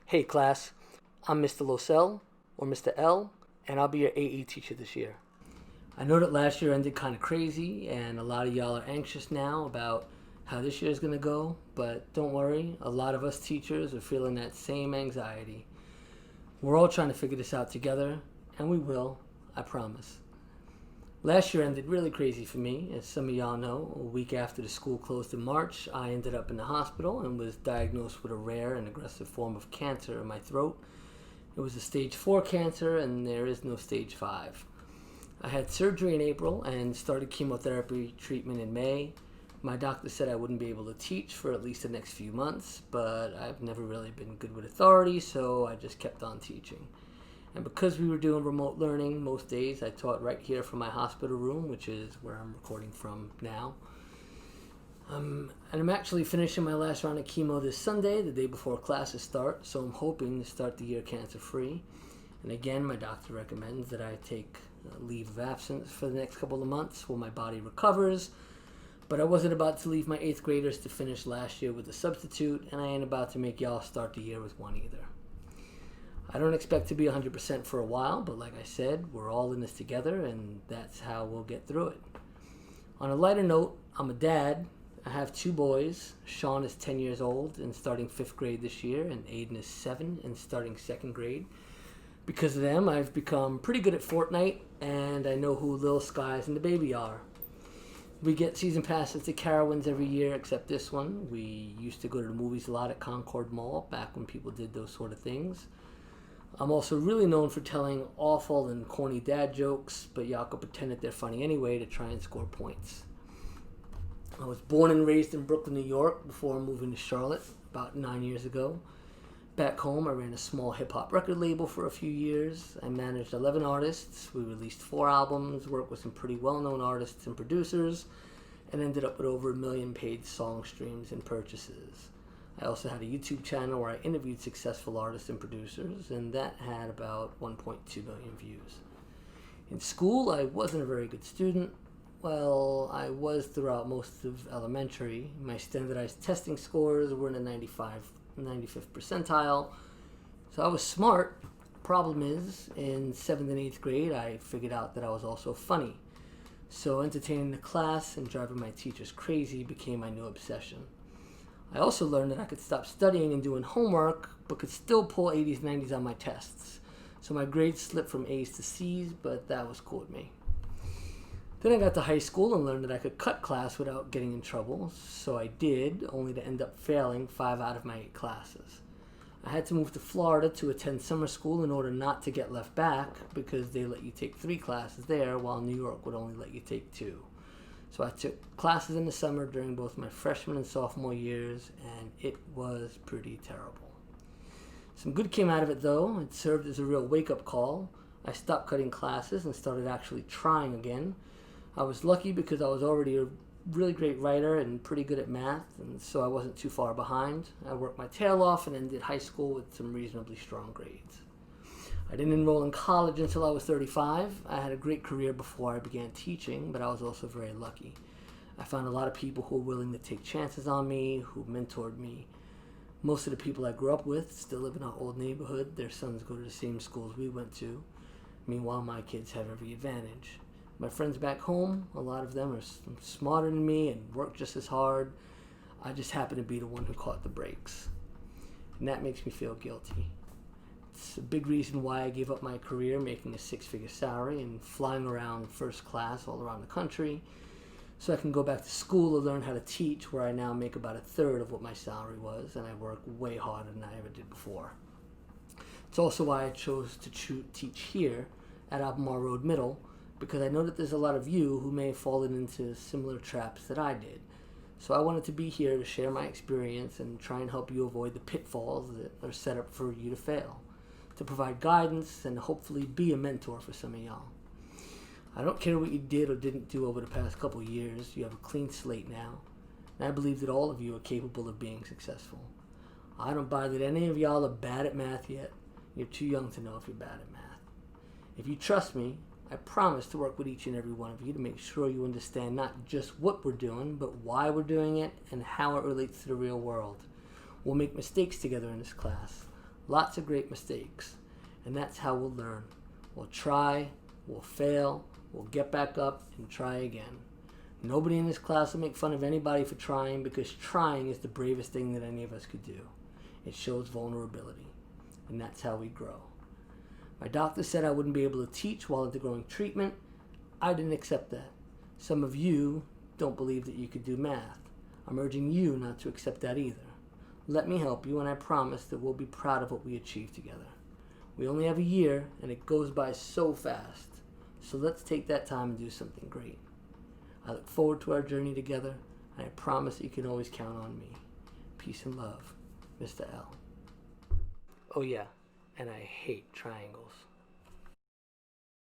Hey class, I'm Mr. Loesel, or Mr. L, and I'll be your AE teacher this year. I know that last year ended kind of crazy, and a lot of y'all are anxious now about how this year's gonna go, but don't worry, a lot of us teachers are feeling that same anxiety. We're all trying to figure this out together, and we will, I promise. Last year ended really crazy for me. As some of y'all know, a week after the school closed in March, I ended up in the hospital and was diagnosed with a rare and aggressive form of cancer in my throat. It was a stage 4 cancer, and there is no stage 5. I had surgery in April and started chemotherapy treatment in May. My doctor said I wouldn't be able to teach for at least the next few months, but I've never really been good with authority, so I just kept on teaching. And because we were doing remote learning, most days I taught right here from my hospital room, which is where I'm recording from now. And I'm actually finishing my last round of chemo this Sunday, the day before classes start, so I'm hoping to start the year cancer-free. And again, my doctor recommends that I take leave of absence for the next couple of months while my body recovers. But I wasn't about to leave my 8th graders to finish last year with a substitute, and I ain't about to make y'all start the year with one either. I don't expect to be 100% for a while, but like I said, we're all in this together, and that's how we'll get through it. On a lighter note, I'm a dad. I have 2 boys. Sean is 10 years old and starting 5th grade this year, and Aiden is 7 and starting 2nd grade. Because of them, I've become pretty good at Fortnite, and I know who Lil Skies and the baby are. We get season passes to Carowinds every year, except this one. We used to go to the movies a lot at Concord Mall, back when people did those sort of things. I'm also really known for telling awful and corny dad jokes, but y'all could pretend that they're funny anyway to try and score points. I was born and raised in Brooklyn, New York, before moving to Charlotte about 9 years ago. Back home, I ran a small hip-hop record label for a few years. I managed 11 artists. We released 4 albums, worked with some pretty well-known artists and producers, and ended up with over 1 million paid song streams and purchases. I also had a YouTube channel where I interviewed successful artists and producers, and that had about 1.2 million views. In school, I wasn't a very good student. Well, I was throughout most of elementary. My standardized testing scores were in the 95th percentile, so I was smart. Problem is, in 7th and 8th grade, I figured out that I was also funny. So entertaining the class and driving my teachers crazy became my new obsession. I also learned that I could stop studying and doing homework, but could still pull 80s, 90s on my tests. So my grades slipped from A's to C's, but that was cool with me. Then I got to high school and learned that I could cut class without getting in trouble, so I did, only to end up failing 5 out of my 8 classes. I had to move to Florida to attend summer school in order not to get left back, because they let you take 3 classes there, while New York would only let you take 2. So I took classes in the summer during both my freshman and sophomore years, and it was pretty terrible. Some good came out of it though. It served as a real wake-up call. I stopped cutting classes and started actually trying again. I was lucky because I was already a really great writer and pretty good at math, and so I wasn't too far behind. I worked my tail off and ended high school with some reasonably strong grades. I didn't enroll in college until I was 35. I had a great career before I began teaching, but I was also very lucky. I found a lot of people who were willing to take chances on me, who mentored me. Most of the people I grew up with still live in our old neighborhood. Their sons go to the same schools we went to. Meanwhile, my kids have every advantage. My friends back home, a lot of them are smarter than me and work just as hard. I just happen to be the one who caught the breaks. And that makes me feel guilty. It's a big reason why I gave up my career making a 6-figure salary and flying around first class all around the country, so I can go back to school to learn how to teach, where I now make about 1/3 of what my salary was, and I work way harder than I ever did before. It's also why I chose to teach here at Albemarle Road Middle, because I know that there's a lot of you who may have fallen into similar traps that I did. So I wanted to be here to share my experience and try and help you avoid the pitfalls that are set up for you to fail, to provide guidance and hopefully be a mentor for some of y'all. I don't care what you did or didn't do over the past couple years. You have a clean slate now, and I believe that all of you are capable of being successful. I don't buy that any of y'all are bad at math yet. You're too young to know if you're bad at math. If you trust me, I promise to work with each and every one of you to make sure you understand not just what we're doing, but why we're doing it and how it relates to the real world. We'll make mistakes together in this class. Lots of great mistakes. And that's how we'll learn. We'll try, we'll fail, we'll get back up and try again. Nobody in this class will make fun of anybody for trying, because trying is the bravest thing that any of us could do. It shows vulnerability. And that's how we grow. My doctor said I wouldn't be able to teach while undergoing treatment. I didn't accept that. Some of you don't believe that you could do math. I'm urging you not to accept that either. Let me help you, and I promise that we'll be proud of what we achieve together. We only have a year, and it goes by so fast. So let's take that time and do something great. I look forward to our journey together, and I promise that you can always count on me. Peace and love, Mr. L. Oh yeah, and I hate triangles.